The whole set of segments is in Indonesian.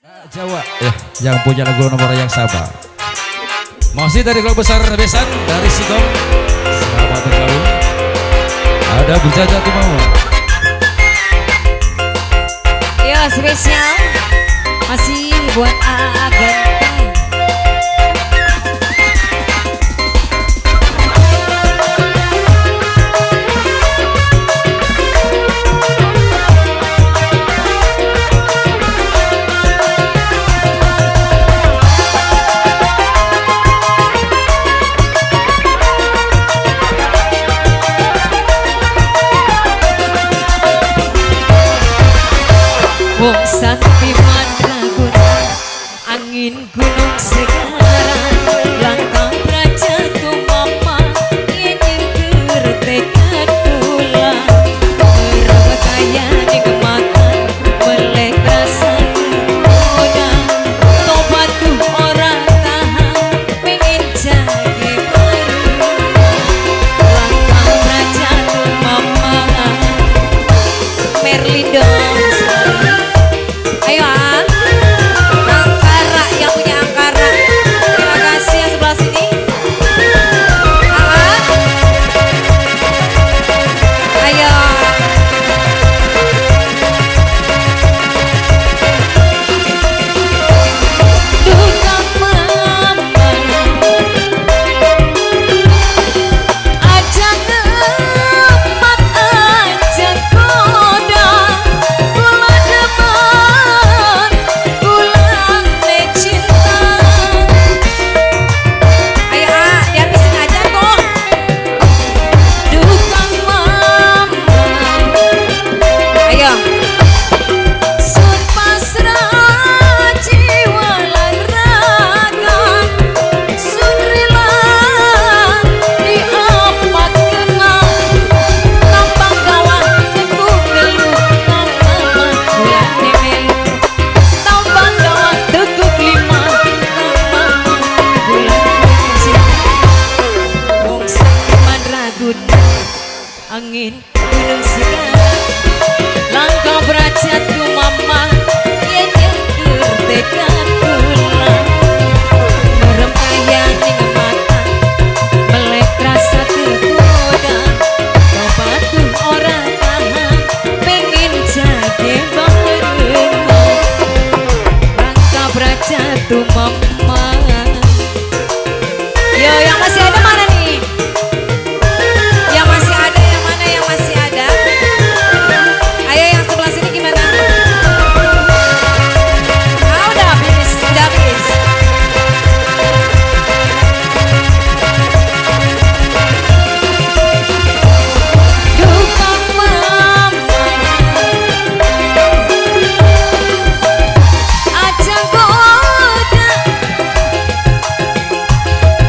Jawa yang punya lagu nomor yang sama. Masih dari kelompok besar Besan dari Sigong. Selamat bergabung. Ada Bujaja Tumawa. Ya spesial masih buat Aganta. Wong sakti mandraguna, angin gunung segaran, langkah raja tumama, yen nyengker tekad kula, merawat kaya nikmatan, melek rasa muda, tobat tuh orang tahan, pengen jadi baru, langkah raja tumama, Merlindo. Ayo Angkara yang punya Angkara. Terima kasih yang sebelah sini. Ayo. Duka mama aja ngemat aja koda. Angin gunung segaran, langkah berajat mama, yen nyengker tekad kula, merempayang nikmatan, melek rasa tergoda, tobat tuh orang tahan, pengen jadi barengan, langkah berajat mama. Yo yang masih ada mana nih? Yang masih ada, yang mana yang masih ada? Ayo yang sebelah sini gimana? Ah, udah habis, udah habis. Duka mama aja goda,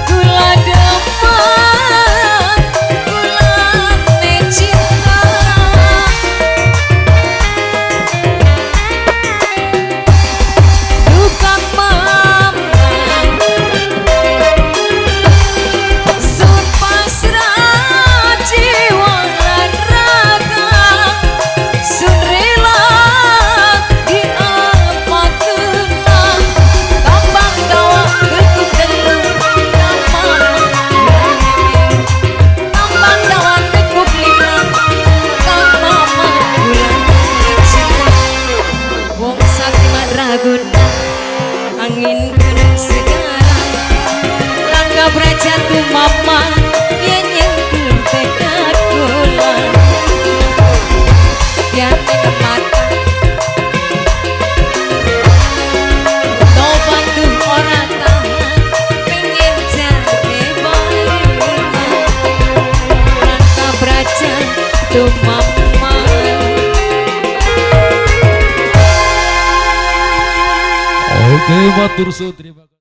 gula demen, gulane cinta. Duka mama sun pasrah jiwa lan raga, sun rela diapakeuna, tambang dawa getuk telu tambang dawa tekuk lima, tambang bulan cinta. Wong sakti mandraguna, angin gunung segaran, langkah berajat mama, yen nyengker tekad kula, biar nikmatan, tobat tuh orang tahan, pengen jadi barengan, langkah berajat mama. Oke, matur suwun, terima kasih.